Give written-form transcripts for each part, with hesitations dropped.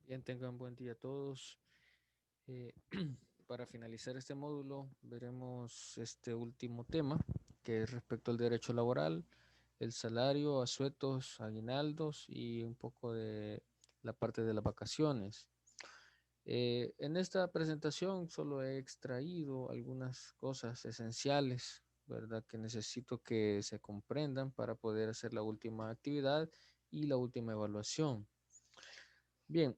Bien, tengan buen día a todos. Eh, para finalizar este módulo, veremos este último tema, que es respecto al derecho laboral, el salario, asuetos, aguinaldos y un poco de la parte de las vacaciones. En esta presentación solo he extraído algunas cosas esenciales, ¿verdad? Que necesito que se comprendan para poder hacer la última actividad y la última evaluación. Bien,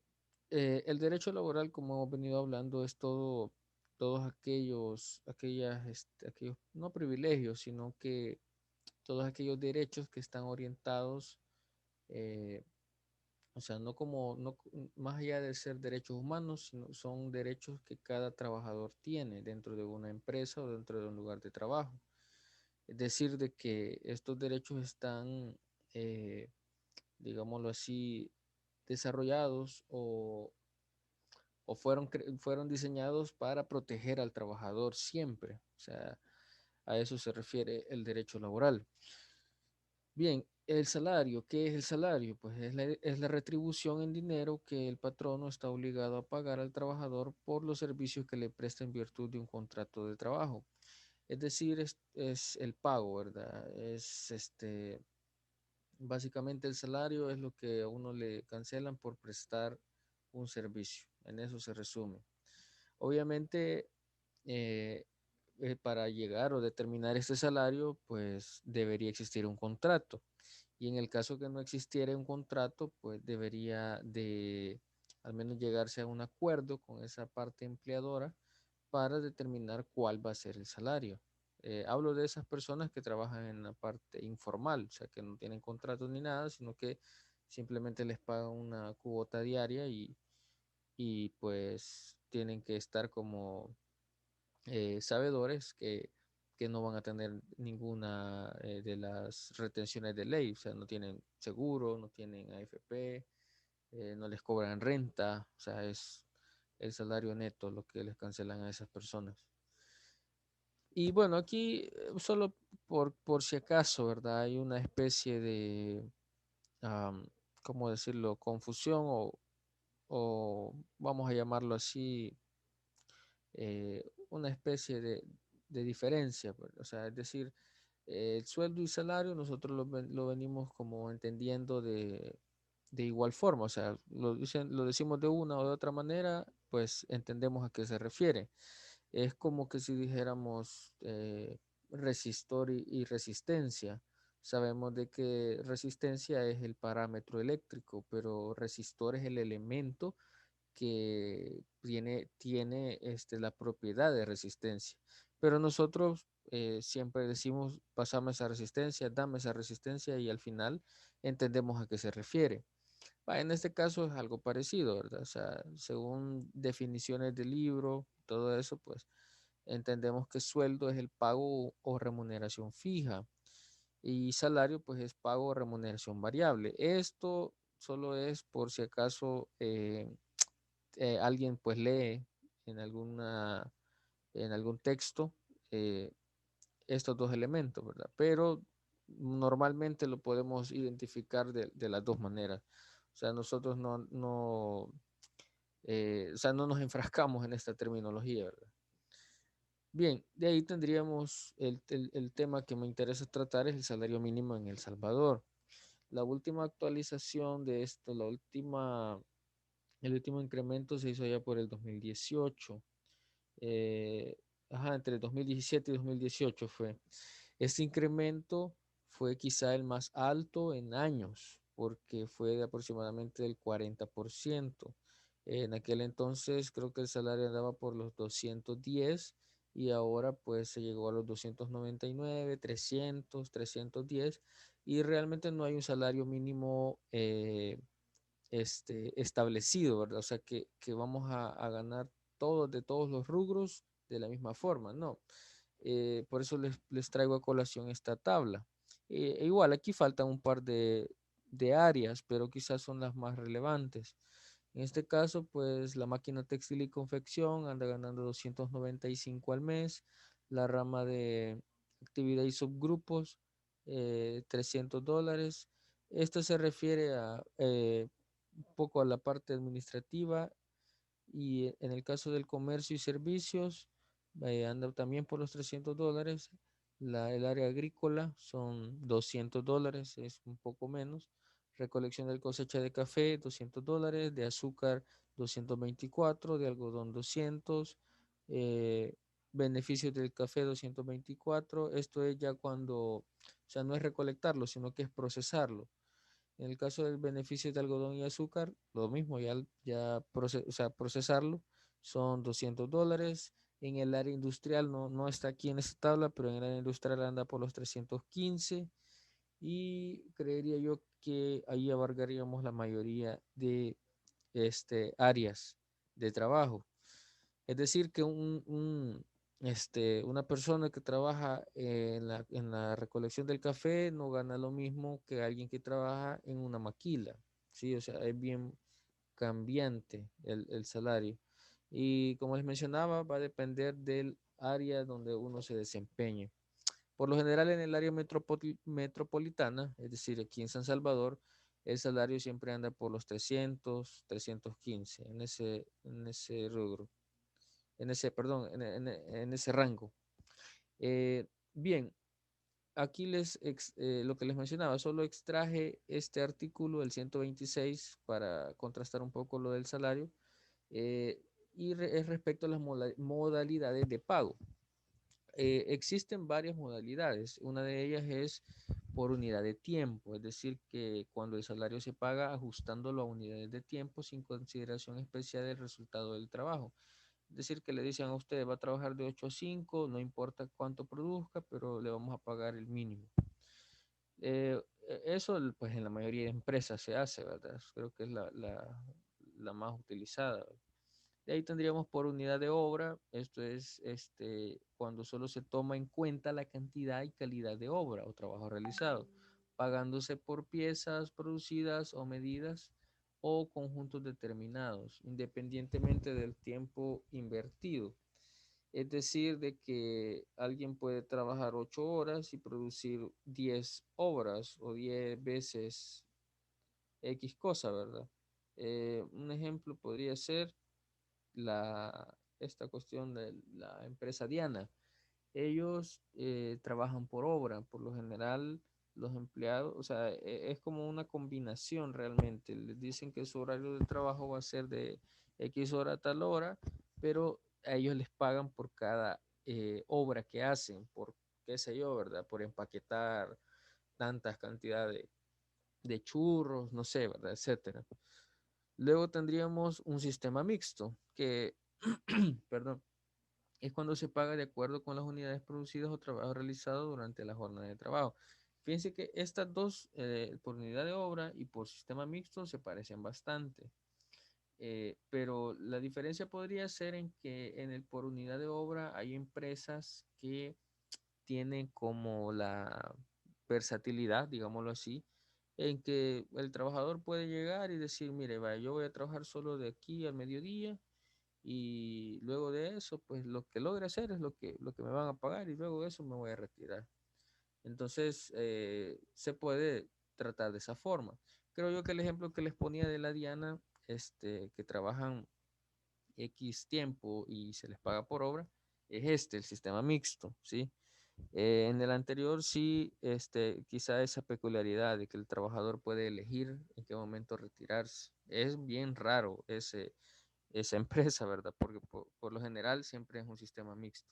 el derecho laboral, como hemos venido hablando, es todos aquellos, no privilegios, sino que todos aquellos derechos que están orientados, eh, o sea, más allá de ser derechos humanos, sino son derechos que cada trabajador tiene dentro de una empresa o dentro de un lugar de trabajo. Es decir, de que estos derechos están, eh, digámoslo así, desarrollados o fueron diseñados para proteger al trabajador siempre. O sea, a eso se refiere el derecho laboral. Bien, el salario, ¿qué es el salario? Pues es la retribución en dinero que el patrono está obligado a pagar al trabajador por los servicios que le presta en virtud de un contrato de trabajo. Es decir, es el pago, ¿verdad? Básicamente el salario es lo que a uno le cancelan por prestar un servicio. En eso se resume. Obviamente, eh, para llegar o determinar este salario, pues debería existir un contrato. Y en el caso que no existiera un contrato, pues debería de al menos llegarse a un acuerdo con esa parte empleadora para determinar cuál va a ser el salario. Hablo de esas personas que trabajan en la parte informal, o sea, que no tienen contrato ni nada, sino que simplemente les pagan una cuota diaria y pues tienen que estar como sabedores que no van a tener ninguna de las retenciones de ley, o sea, no tienen seguro, no tienen AFP, no les cobran renta, o sea, es el salario neto lo que les cancelan a esas personas. Y bueno, aquí solo por si acaso, ¿verdad? Hay una especie de, am, ¿cómo decirlo?, confusión o vamos a llamarlo así, una especie de diferencia, pues. O sea, es decir, el sueldo y salario nosotros lo venimos como entendiendo de igual forma, o sea, lo decimos de una o de otra manera, pues entendemos a qué se refiere. Es como que si dijéramos resistor y resistencia. Sabemos de que resistencia es el parámetro eléctrico, pero resistor es el elemento que tiene la propiedad de resistencia. Pero nosotros siempre decimos, pasame esa resistencia, dame esa resistencia y al final entendemos a qué se refiere. En este caso es algo parecido, ¿verdad? O sea, según definiciones del libro, todo eso, pues entendemos que sueldo es el pago o remuneración fija y salario pues es pago o remuneración variable. Esto solo es por si acaso alguien pues lee en en algún texto eh, estos dos elementos, ¿verdad? Pero normalmente lo podemos identificar de las dos maneras. O sea, nosotros o sea, no nos enfrascamos en esta terminología, ¿verdad? Bien, de ahí tendríamos el tema que me interesa tratar es el salario mínimo en El Salvador. La última actualización de esto, el último incremento se hizo ya por el 2018. eh, entre 2017 y 2018 fue. Este incremento fue quizá el más alto en años, porque fue de aproximadamente el 40%. En aquel entonces creo que el salario andaba por los 210 y ahora pues se llegó a los 299, 310 y realmente no hay un salario mínimo establecido, ¿verdad? O sea, que vamos a ganar todos de todos los rubros de la misma forma, ¿no? Por eso les traigo a colación esta tabla. Igual, aquí faltan un par de áreas, pero quizás son las más relevantes. En este caso, pues la máquina textil y confección anda ganando 295 al mes, la rama de actividad y subgrupos, $300. Esto se refiere a un poco a la parte administrativa y en el caso del comercio y servicios, anda también por los $300. El área agrícola son $200, es un poco menos. Recolección de cosecha de café, $200. De azúcar, 224. De algodón, 200. eh, Beneficios del café, 224. Esto es ya cuando, o sea, no es recolectarlo, sino que es procesarlo. En el caso del beneficio de algodón y azúcar, lo mismo, o sea, procesarlo son $200. En el área industrial no está aquí en esta tabla, pero en el área industrial anda por los 315 y creería yo que ahí abarcaríamos la mayoría de áreas de trabajo. Es decir, que una persona que trabaja en la recolección del café no gana lo mismo que alguien que trabaja en una maquila, ¿sí? O sea, es bien cambiante el salario. Y como les mencionaba, va a depender del área donde uno se desempeñe. Por lo general, en el área metropolitana, es decir, aquí en San Salvador, el salario siempre anda por los 300, 315, en ese rubro en ese rango. Bien, aquí lo que les mencionaba, solo extraje este artículo, el 126, para contrastar un poco lo del salario, es respecto a las modalidades de pago. Existen varias modalidades. Una de ellas es por unidad de tiempo, es decir, que cuando el salario se paga ajustándolo a unidades de tiempo sin consideración especial del resultado del trabajo. Es decir, que le dicen a usted, va a trabajar de 8 a 5, no importa cuánto produzca, pero le vamos a pagar el mínimo. Eso, pues en la mayoría de empresas se hace, ¿verdad? Creo que es la más utilizada. De ahí tendríamos por unidad de obra, esto es cuando solo se toma en cuenta la cantidad y calidad de obra o trabajo realizado, pagándose por piezas producidas o medidas o conjuntos determinados, independientemente del tiempo invertido. Es decir, de que alguien puede trabajar 8 horas y producir 10 obras o 10 veces X cosa, ¿verdad? Un ejemplo podría ser esta cuestión de la empresa Diana. Ellos trabajan por obra, por lo general los empleados, o sea, es como una combinación realmente. Les dicen que su horario de trabajo va a ser de X hora a tal hora, pero a ellos les pagan por cada obra que hacen, por qué sé yo, ¿verdad? Por empaquetar tantas cantidades de churros, no sé, ¿verdad? Etcétera. Luego tendríamos un sistema mixto, que, perdón, es cuando se paga de acuerdo con las unidades producidas o trabajo realizado durante la jornada de trabajo. Fíjense que estas dos, por unidad de obra y por sistema mixto, se parecen bastante. Pero la diferencia podría ser en que en el por unidad de obra hay empresas que tienen como la versatilidad, digámoslo así, en que el trabajador puede llegar y decir, mire, vaya, yo voy a trabajar solo de aquí al mediodía y luego de eso, pues lo que logre hacer es lo que me van a pagar y luego de eso me voy a retirar. Entonces, se puede tratar de esa forma. Creo yo que el ejemplo que les ponía de la Diana, que trabajan X tiempo y se les paga por obra, es el sistema mixto, ¿sí? En el anterior sí, quizá esa peculiaridad de que el trabajador puede elegir en qué momento retirarse. Es bien raro esa empresa, ¿verdad? Porque por lo general siempre es un sistema mixto.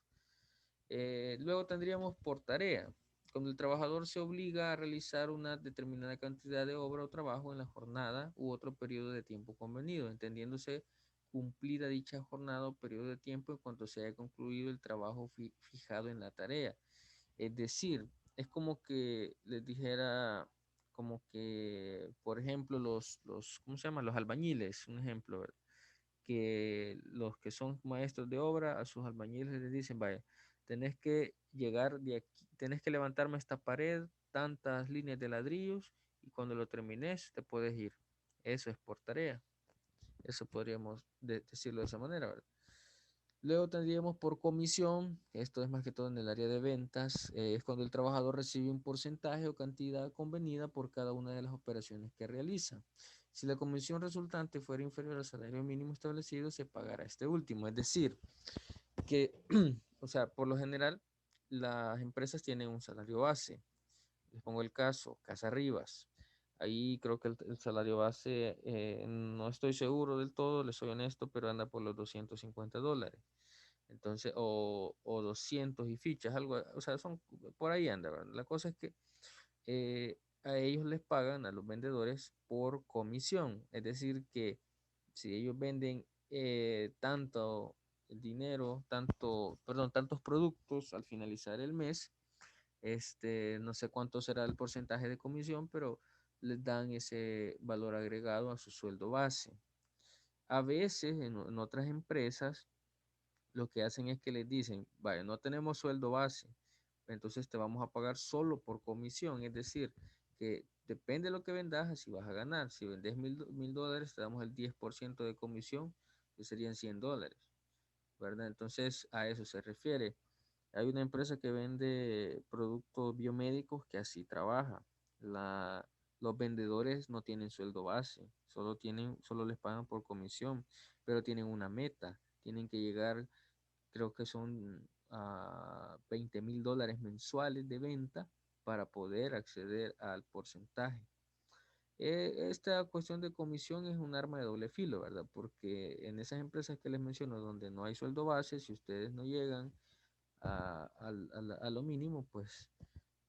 Luego tendríamos por tarea, cuando el trabajador se obliga a realizar una determinada cantidad de obra o trabajo en la jornada u otro periodo de tiempo convenido, entendiéndose cumplida dicha jornada o periodo de tiempo en cuanto se haya concluido el trabajo fijado en la tarea. Es decir, es como que les dijera, como que, por ejemplo, ¿cómo se llaman? Los albañiles, un ejemplo, ¿verdad? Que los que son maestros de obra a sus albañiles les dicen, vaya, tenés que llegar de aquí, tenés que levantarme esta pared, tantas líneas de ladrillos, y cuando lo termines te puedes ir. Eso es por tarea. Eso podríamos decirlo de esa manera, ¿verdad? Luego tendríamos por comisión, esto es más que todo en el área de ventas, es cuando el trabajador recibe un porcentaje o cantidad convenida por cada una de las operaciones que realiza. Si la comisión resultante fuera inferior al salario mínimo establecido, se pagará este último. Es decir, que, o sea, por lo general, las empresas tienen un salario base. Les pongo el caso, Casa Rivas. Ahí creo que el salario base, no estoy seguro del todo, les soy honesto, pero anda por los $250. Entonces, o 200 y fichas, algo, o sea, son por ahí anda, ¿verdad? La cosa es que a ellos les pagan, a los vendedores, por comisión. Es decir, que si ellos venden tanto dinero, perdón, tantos productos al finalizar el mes, no sé cuánto será el porcentaje de comisión, pero les dan ese valor agregado a su sueldo base. A veces en otras empresas lo que hacen es que les dicen, vaya, no tenemos sueldo base, entonces te vamos a pagar solo por comisión, es decir, que depende de lo que vendas, así vas a ganar. Si vendes mil dólares, te damos el 10% de comisión, que serían $100, ¿verdad? Entonces a eso se refiere. Hay una empresa que vende productos biomédicos que así trabaja. La, los vendedores no tienen sueldo base, solo les pagan por comisión, pero tienen una meta, tienen que llegar, creo que son $20,000 mensuales de venta para poder acceder al porcentaje. Esta cuestión de comisión es un arma de doble filo, ¿verdad? Porque en esas empresas que les menciono, donde no hay sueldo base, si ustedes no llegan a lo mínimo, pues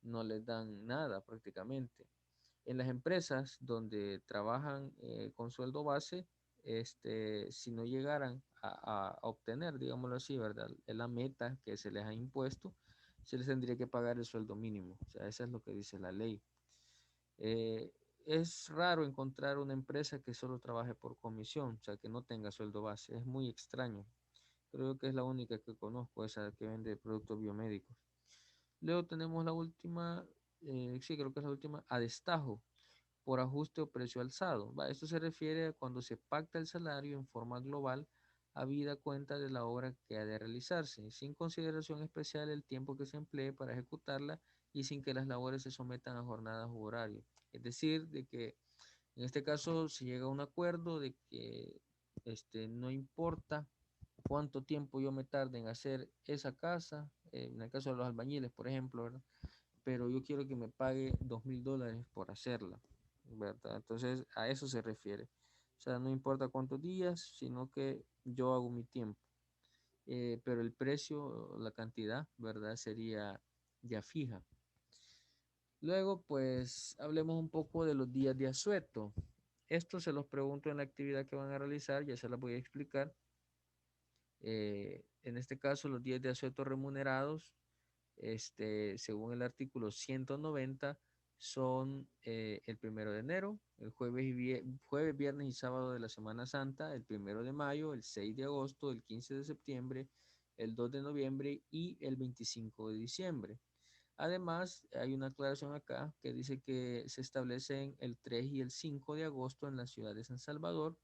no les dan nada prácticamente. En las empresas donde trabajan con sueldo base, si no llegaran a obtener, digámoslo así, ¿verdad? Es la meta que se les ha impuesto, se les tendría que pagar el sueldo mínimo. O sea, eso es lo que dice la ley. Eh, es raro encontrar una empresa que solo trabaje por comisión, o sea, que no tenga sueldo base. Es muy extraño. Creo que es la única que conozco, esa que vende productos biomédicos. Luego tenemos la última, sí, creo que es la última, a destajo por ajuste o precio alzado. Esto se refiere a cuando se pacta el salario en forma global, habida cuenta de la obra que ha de realizarse, sin consideración especial el tiempo que se emplee para ejecutarla y sin que las labores se sometan a jornadas u horarios. Es decir, de que en este caso se llega a un acuerdo de que no importa cuánto tiempo yo me tarde en hacer esa casa, en el caso de los albañiles, por ejemplo, ¿verdad? Pero yo quiero que me pague $2,000 por hacerla, ¿verdad? Entonces a eso se refiere. O sea, no importa cuántos días, sino que yo hago mi tiempo. Pero el precio, la cantidad, ¿verdad? Sería ya fija. Luego, pues, hablemos un poco de los días de asueto. Esto se los pregunto en la actividad que van a realizar, ya se las voy a explicar. En este caso, los días de asueto remunerados, según el artículo 190, son el 1 de enero, el jueves, viernes y sábado de la Semana Santa, el 1 de mayo, el 6 de agosto, el 15 de septiembre, el 2 de noviembre y el 25 de diciembre. Además, hay una aclaración acá que dice que se establecen el 3 y el 5 de agosto en la ciudad de San Salvador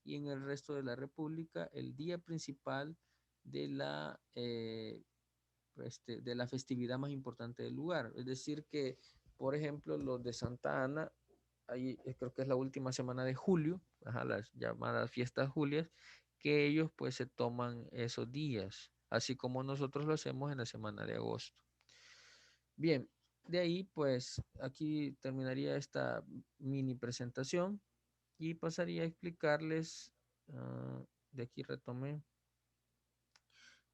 y en el resto de la República el día principal de de la festividad más importante del lugar. Es decir que, por ejemplo, los de Santa Ana, ahí creo que es la última semana de julio, las llamadas fiestas julias, que ellos pues se toman esos días, así como nosotros lo hacemos en la semana de agosto. Bien, de ahí pues aquí terminaría esta mini presentación y pasaría a explicarles, de aquí retomé,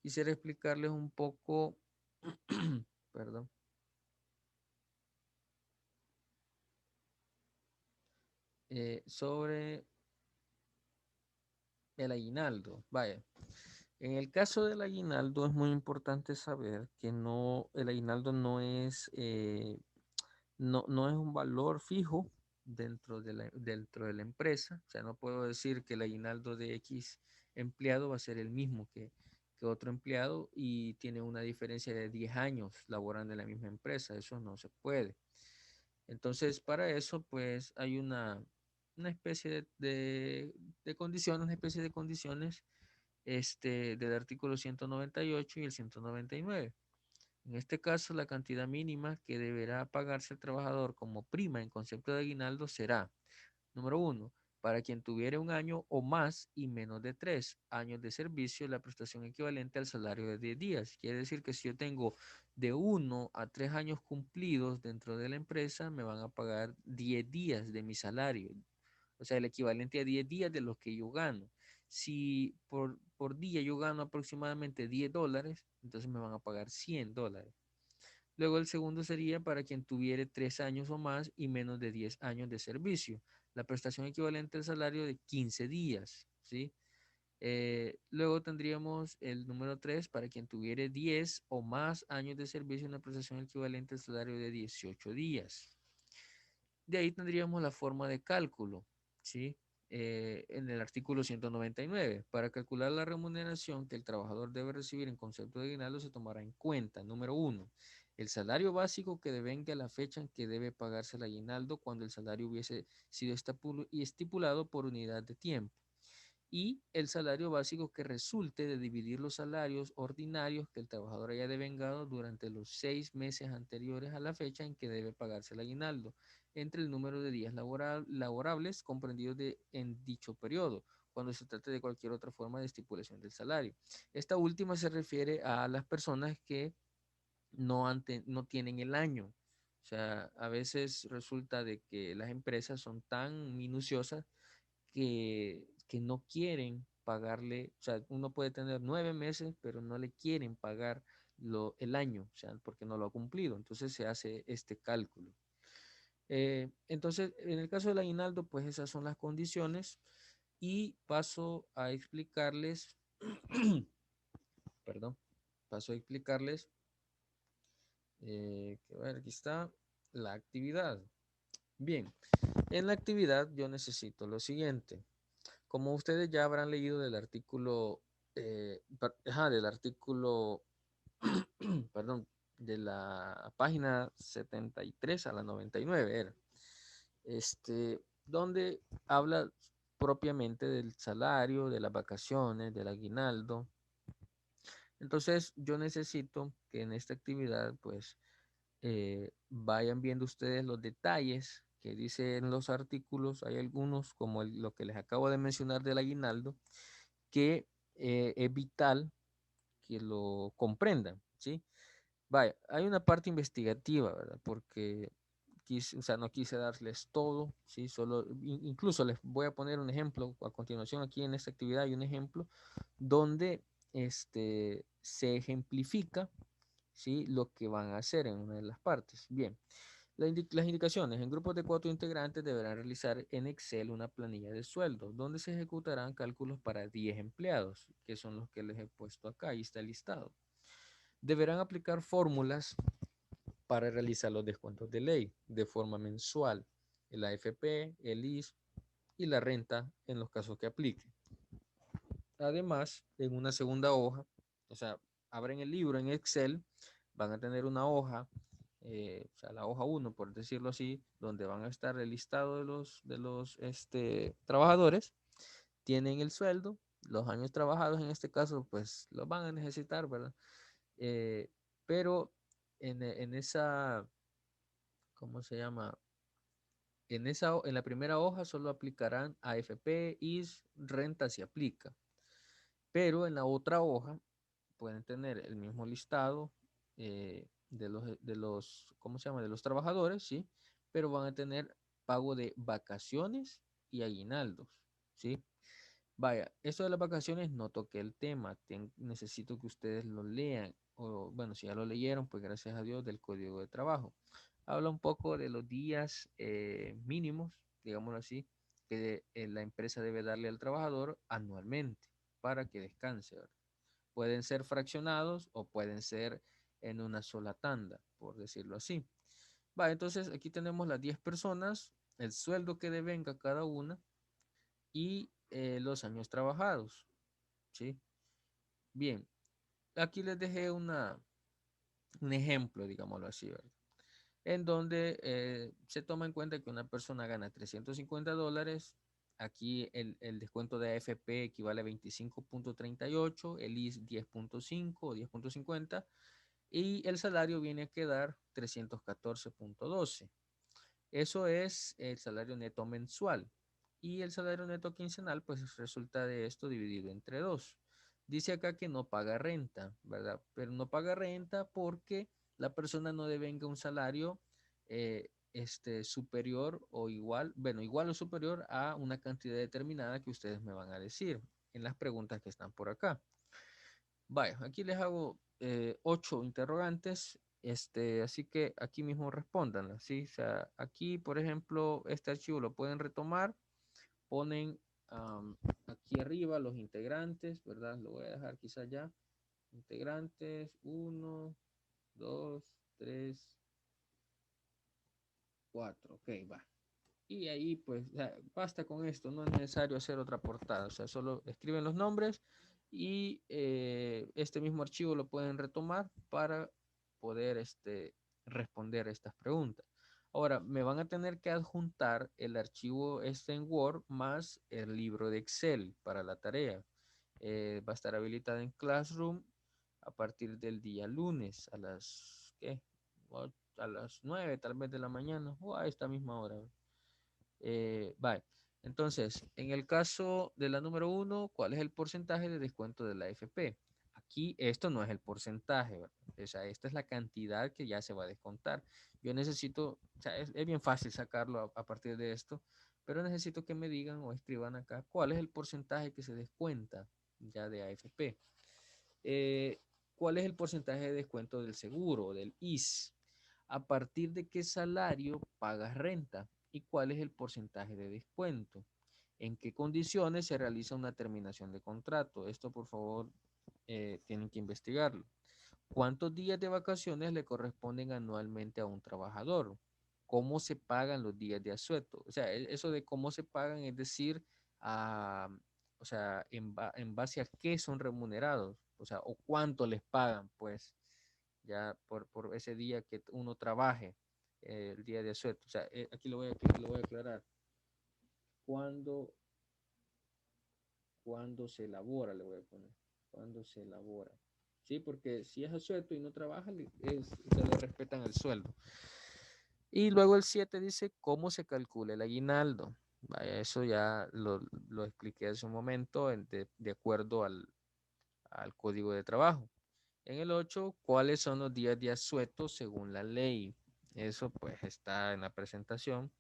quisiera explicarles un poco, perdón, sobre el aguinaldo. Vaya, en el caso del aguinaldo es muy importante saber que no, el aguinaldo no es un valor fijo dentro de la empresa. O sea, no puedo decir que el aguinaldo de X empleado va a ser el mismo que otro empleado y tiene una diferencia de 10 años laborando en la misma empresa. Eso no se puede. Entonces, para eso, pues hay una especie de condiciones, una especie de condiciones del artículo 198 y el 199. En este caso, la cantidad mínima que deberá pagarse el trabajador como prima en concepto de aguinaldo será, número uno, Para quien tuviera un año o más y menos de 3 años de servicio, la prestación equivalente al salario de 10 días. Quiere decir que si yo tengo de 1 a 3 años cumplidos dentro de la empresa, me van a pagar 10 días de mi salario. O sea, el equivalente a 10 días de lo que yo gano. Si por día yo gano aproximadamente $10, entonces me van a pagar $100. Luego el segundo sería para quien tuviere 3 años o más y menos de 10 años de servicio. La prestación equivalente al salario de 15 días, ¿sí? Luego tendríamos el número 3 para quien tuviere 10 o más años de servicio, una prestación equivalente al salario de 18 días. De ahí tendríamos la forma de cálculo, ¿sí? En el artículo 199. Para calcular la remuneración que el trabajador debe recibir en concepto de aguinaldo se tomará en cuenta, número uno, el salario básico que devenga la fecha en que debe pagarse el aguinaldo cuando el salario hubiese sido estipulado por unidad de tiempo y el salario básico que resulte de dividir los salarios ordinarios que el trabajador haya devengado durante los 6 meses anteriores a la fecha en que debe pagarse el aguinaldo, entre el número de días laborables comprendidos en dicho periodo, cuando se trate de cualquier otra forma de estipulación del salario. Esta última se refiere a las personas que no tienen el año. O sea, a veces resulta de que las empresas son tan minuciosas que no quieren pagarle, o sea, uno puede tener 9 meses, pero no le quieren pagar el año, o sea, porque no lo ha cumplido. Entonces se hace este cálculo. Entonces, en el caso del aguinaldo, pues esas son las condiciones y paso a explicarles, perdón, paso a explicarles, que a ver, aquí está la actividad. Bien, en la actividad yo necesito lo siguiente. Como ustedes ya habrán leído del artículo, del artículo, perdón, de la página 73 a la 99 era, donde habla propiamente del salario, de las vacaciones, del aguinaldo. Entonces yo necesito que en esta actividad pues vayan viendo ustedes los detalles que dicen los artículos. Hay algunos, como lo que les acabo de mencionar del aguinaldo, que es vital que lo comprendan, ¿sí? Vaya, hay una parte investigativa, ¿verdad? Porque o sea, no quise darles todo, ¿sí? Solo, incluso les voy a poner un ejemplo a continuación. Aquí en esta actividad hay un ejemplo donde se ejemplifica, ¿sí? Lo que van a hacer en una de las partes. Bien, las indicaciones. En grupos de 4 integrantes deberán realizar en Excel una planilla de sueldo, donde se ejecutarán cálculos para 10 empleados, que son los que les he puesto acá. Ahí está el listado. Deberán aplicar fórmulas para realizar los descuentos de ley de forma mensual, el AFP, el IS y la renta en los casos que aplique. Además, en una segunda hoja, o sea, abren el libro en Excel, van a tener una hoja, o sea, la hoja 1, por decirlo así, donde van a estar el listado de los trabajadores, tienen el sueldo, los años trabajados en este caso, pues los van a necesitar, ¿verdad? Eh, pero en esa, ¿cómo se llama? En la primera hoja solo aplicarán AFP, IS, renta si aplica. Pero en la otra hoja pueden tener el mismo listado ¿cómo se llama? De los trabajadores, ¿sí? Pero van a tener pago de vacaciones y aguinaldos, ¿sí? Vaya, eso de las vacaciones no toqué el tema. Necesito que ustedes lo lean. O bueno, si ya lo leyeron, pues gracias a Dios del Código de Trabajo. Habla un poco de los días mínimos, digámoslo así, que la empresa debe darle al trabajador anualmente para que descanse, ¿verdad? Pueden ser fraccionados o pueden ser en una sola tanda, por decirlo así. Va, entonces aquí tenemos las 10 personas, el sueldo que devenga cada una y los años trabajados, ¿sí? Bien, aquí les dejé un ejemplo, digámoslo así, ¿verdad? En donde se toma en cuenta que una persona gana $350. Aquí el descuento de AFP equivale a 25.38, el IS 10.5 o 10.50 y el salario viene a quedar 314.12. Eso es el salario neto mensual. Y el salario neto quincenal, pues resulta de esto dividido entre 2. Dice acá que no paga renta, ¿verdad? Pero no paga renta porque la persona no devenga un salario superior o igual, bueno, igual o superior a una cantidad determinada que ustedes me van a decir en las preguntas que están por acá. Vaya, aquí les hago 8 interrogantes, así que aquí mismo respondan, ¿sí? O sea, aquí, por ejemplo, este archivo lo pueden retomar, ponen aquí arriba los integrantes, ¿verdad? Lo voy a dejar quizá ya. Integrantes, uno, 2, 3, 4, ok, va. Y ahí pues ya, basta con esto, no es necesario hacer otra portada, o sea, solo escriben los nombres y este mismo archivo lo pueden retomar para poder responder estas preguntas. Ahora, me van a tener que adjuntar el archivo en Word más el libro de Excel para la tarea. Va a estar habilitada en Classroom a partir del día lunes a las, ¿qué? A las 9 tal vez de la mañana o a esta misma hora. Vale. Entonces, en el caso de la número uno, ¿cuál es el porcentaje de descuento de la AFP? Aquí esto no es el porcentaje, ¿verdad? O sea, esta es la cantidad que ya se va a descontar. Yo necesito, o sea, es bien fácil sacarlo a partir de esto, pero necesito que me digan o escriban acá cuál es el porcentaje que se descuenta ya de AFP. Eh, ¿Cuál es el porcentaje de descuento del seguro, del IS? ¿A partir de qué salario pagas renta? ¿Y cuál es el porcentaje de descuento? ¿En qué condiciones se realiza una terminación de contrato? Esto, por favor, tienen que investigarlo. ¿Cuántos días de vacaciones le corresponden anualmente a un trabajador? ¿Cómo se pagan los días de asueto? O sea, eso de cómo se pagan es decir, a, o sea, en base a qué son remunerados, o sea, o cuánto les pagan, pues, ya por ese día que uno trabaje, el día de asueto. O sea, aquí lo voy a aclarar. ¿Cuándo, cuándo se elabora? Le voy a poner. ¿Cuándo se elabora? Sí, porque si es asueto y no trabaja, se le respetan el sueldo. Y luego el 7 dice cómo se calcula el aguinaldo. Vaya, eso ya lo expliqué hace un momento de acuerdo al código de trabajo. En el 8, ¿cuáles son los días de asueto según la ley? Eso pues está en la presentación,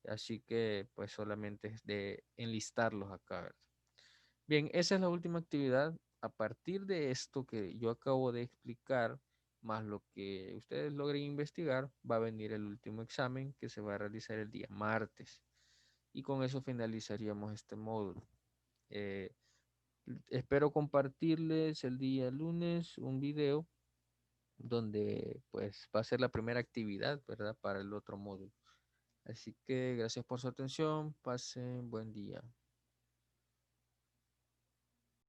así que pues solamente es de enlistarlos acá, ¿verdad? Bien, esa es la última actividad. A partir de esto que yo acabo de explicar, más lo que ustedes logren investigar, va a venir el último examen que se va a realizar el día martes. Y con eso finalizaríamos este módulo. Eh, Espero compartirles el día lunes un video donde pues va a ser la primera actividad, ¿verdad? Para el otro módulo. Así que gracias por su atención. Pasen buen día.